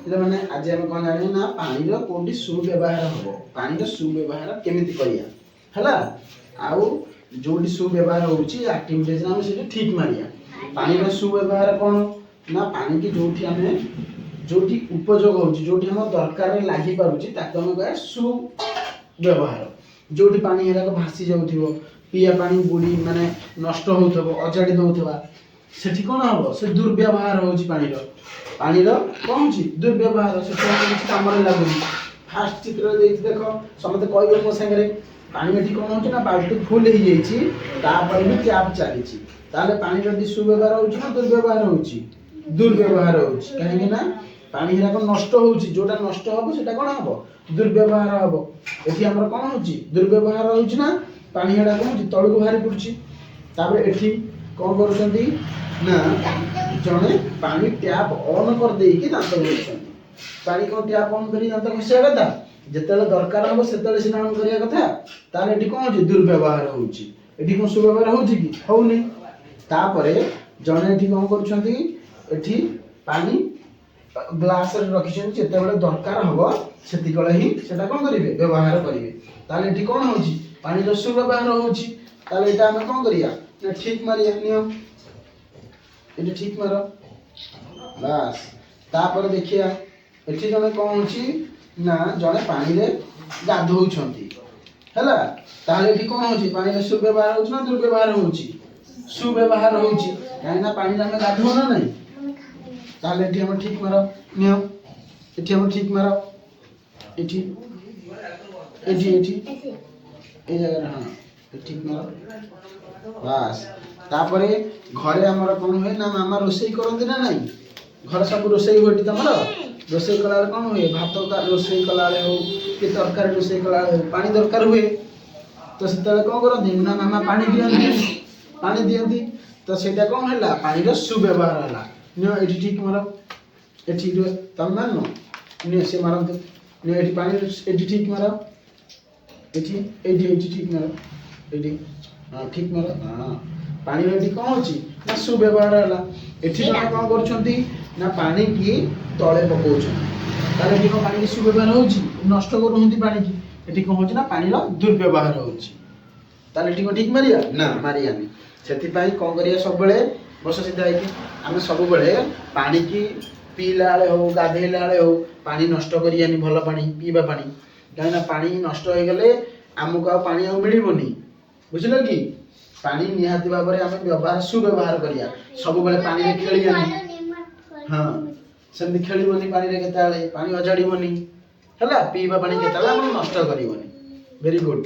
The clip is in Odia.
ମାନେ ଆଜି ଆମେ କଣ ଜାଣିବା ନା ପାଣିର କୋଉଠି ସୁବ୍ୟବହାର ହବ, ପାଣିର ସୁବ୍ୟବହାର କେମିତି କରିବା ହେଲା। ଆଉ ଯୋଉଠି ସୁବ୍ୟବହାର ହଉଛି ଆକ୍ଟିଭିଟିଜ ଆମେ ସେଠି ଠିକ ମାରିବା। ପାଣିର ସୁବ୍ୟବହାର କଣ ନା ପାଣି କି ଯୋଉଠି ଉପଯୋଗ ହଉଛି, ଯୋଉଠି ଆମ ଦରକାରରେ ଲାଗି ପାରୁଛି ତାକୁ ଆମେ କହିବା ସୁବ୍ୟବହାର। ଯୋଉଠି ପାଣି ହେରାକ ଭାସି ଯାଉଥିବ, ପିଇବା ପାଣି ବୁଡି ମାନେ ନଷ୍ଟ ହଉଥିବ, ଅଜାଡି ଦଉଥିବା, ସେଠି କଣ ହବ ସେ ଦୁର୍ବ୍ୟବହାର ହଉଛି ପାଣିର। ପାଣିର କଣ ହଉଛି ଦୁର୍ବ୍ୟବହାର, ସେଠି କିଛି କାମରେ ଲାଗୁନି। ଫାଷ୍ଟ ଚିତ୍ରରେ ଦେଇଛି ଦେଖ, ସମସ୍ତେ କହିବେ ମୋ ସାଙ୍ଗରେ ପାଣି ଏଠି କଣ ହଉଛି ନା ବାଲ୍ଟି ଫୁଲ ହେଇଯାଇଛି, ତାପରେ ବି ଟ୍ୟାପ ଚାଲିଛି। ତାହେଲେ ପାଣିର ଏଠି ସୁବ୍ୟବହାର ହଉଛି ନା ଦୁର୍ବ୍ୟବହାର ହଉଛି? ଦୁର୍ବ୍ୟବହାର ହଉଛି। କାହିଁକି ନା ପାଣି ହେରାକ ନଷ୍ଟ ହଉଛି, ଯୋଉଟା ନଷ୍ଟ ହବ ସେଟା କଣ ହବ ଦୁର୍ବ୍ୟବହାର ହବ। ଏଠି ଆମର କଣ ହଉଛି ଦୁର୍ବ୍ୟବହାର ହଉଛି ନା ପାଣି ହେରାକ ହଉଛି ତଳକୁ ବାହାରି ପଡୁଛି। ତାପରେ ଏଠି କଣ କରୁଛନ୍ତି ନା ଜଣେ ପାଣି ଟ୍ୟାପ ଅନ୍ କରିଦେଇକି ଦାନ୍ତ ଘଷୁଛନ୍ତି। ପାଣି କଣ ଟ୍ୟାପ ଅନ୍ କରି ଦାନ୍ତ ଘଷିବା କଥା? ଯେତେବେଳେ ଦରକାର ହବ ସେତେବେଳେ ସିନା ଅନ୍ କରିବା କଥା। ତାହେଲେ ଏଠି କଣ ହଉଛି ଦୁର୍ବ୍ୟବହାର ହଉଛି। ଏଠି କଣ ସୁବ୍ୟବହାର ହଉଛି କି? ହଉନି। ତାପରେ ଜଣେ ଏଠି କଣ କରୁଛନ୍ତି, ଏଠି ପାଣି ଗ୍ଲାସରେ ରଖିଛନ୍ତି, ଯେତେବେଳେ ଦରକାର ହବ ସେତିକିବେଳେ ହିଁ ସେଟା କଣ କରିବେ ବ୍ୟବହାର କରିବେ। ତାହେଲେ ଏଠି କଣ ହଉଛି ପାଣିର ସୁବ୍ୟବହାର ହଉଛି। ତାହେଲେ ଏଇଟା ଆମେ କଣ କରିବା ନା ଠିକ ମାରିବା ନିୟମ, ଏଠି ଠିକ ମାର ବାସ୍। ତାପରେ ଦେଖିବା ଏଠି ଜଣେ କଣ ହଉଛି ନା ଜଣେ ପାଣିରେ ଗାଧଉଛନ୍ତି ହେଲା। ତାହେଲେ ଏଠି କଣ ହଉଛି ପାଣିର ସୁବ୍ୟବହାର ହଉଛି ନା ଦୁର୍ବ୍ୟବହାର ହଉଛି? ସୁବ୍ୟବହାର ହଉଛି, କାହିଁକି ନା ପାଣିରେ ଆମେ ଗାଧୁଅ ନା ନାହିଁ। ତାହେଲେ ଏଠି ଆମର ଠିକ ମାର ନିୟମ, ଏଠି ଆମର ଠିକ ମାର, ଏଠି ଏଠି ଏଠି এই ଜାଗାରେ ହଁ ଠିକ ମାର ବାସ୍। ତାପରେ ଘରେ ଆମର କଣ ହୁଏ ନା ମାମା ରୋଷେଇ କରନ୍ତି ନା ନାହିଁ? ଘରେ ସବୁ ରୋଷେଇ ହୁଏ ତମର? ରୋଷେଇ କଲାବେଳେ କଣ ହୁଏ, ଭାତ ରୋଷେଇ କଲାବେଳେ ହଉ କି ତରକାରୀ ରୋଷେଇ କଲାବେଳେ ହଉ ପାଣି ଦରକାର ହୁଏ। ତ ସେତେବେଳେ କଣ କରନ୍ତି ନା ମାମା ପାଣି ଦିଅନ୍ତି। ତ ସେଇଟା କଣ ହେଲା ପାଣିର ସୁବ୍ୟବହାର ହେଲା। ନିଅ ଏଠି ଠିକ ମାର, ଏଠି ତମେ ମାନ ନିଅ ସେ ମାରନ୍ତୁ। ନିଅ ଏଠି ପାଣି ଏଠି ଠିକ ମାର, ଏଠି ଠିକ ମାର, ଏଠି ହଁ ଠିକ ମାର ହଁ। ପାଣିର ଏଠି କଣ ହଉଛି ନା ସୁବ୍ୟବହାର ହେଲା। ଏଠି ଜଣେ କଣ କରୁଛନ୍ତି ନା ପାଣି କି ତଳେ ପକଉଛନ୍ତି। ତାହେଲେ ଏଠି କଣ ପାଣି ସୁବ୍ୟବହାର ହଉଛି? ନଷ୍ଟ କରୁଛନ୍ତି ପାଣିକି। ଏଠି କଣ ହଉଛି ନା ପାଣିର ଦୁର୍ବ୍ୟବହାର ହଉଛି। ତାହେଲେ ଏଠି କଣ ଠିକ ମାରିବା ନା ମାରିବାନି। ସେଥିପାଇଁ କଣ କରିବା, ସବୁବେଳେ ବସ ସିଧା ହେଇକି ଆମେ ସବୁବେଳେ ପାଣିକି ପିଇଲା ବେଳେ ହଉ ଗାଧେଇଲା ବେଳେ ହଉ ପାଣି ନଷ୍ଟ କରିବାନି। ଭଲ ପାଣି ପିଇବା ପାଣି, କାହିଁକିନା ପାଣି ନଷ୍ଟ ହେଇଗଲେ ଆମକୁ ଆଉ ପାଣି ଆଉ ମିଳିବନି। ବୁଝିଲ କି? ପାଣି ନିହାତି ଭାବରେ ଆମେ ସୁବ୍ୟବହାର କରିବା। ସବୁବେଳେ ପାଣିରେ ଖେଳିବାନି। ହଁ ସେମିତି ଖେଳିବନି ପାଣିରେ, କେତେବେଳେ ପାଣି ଅଜାଡ଼ିବନି ହେଲା। ପିଇବା ପାଣି କେତେବେଳେ ଆମେ ନଷ୍ଟ କରିବନି। Very good.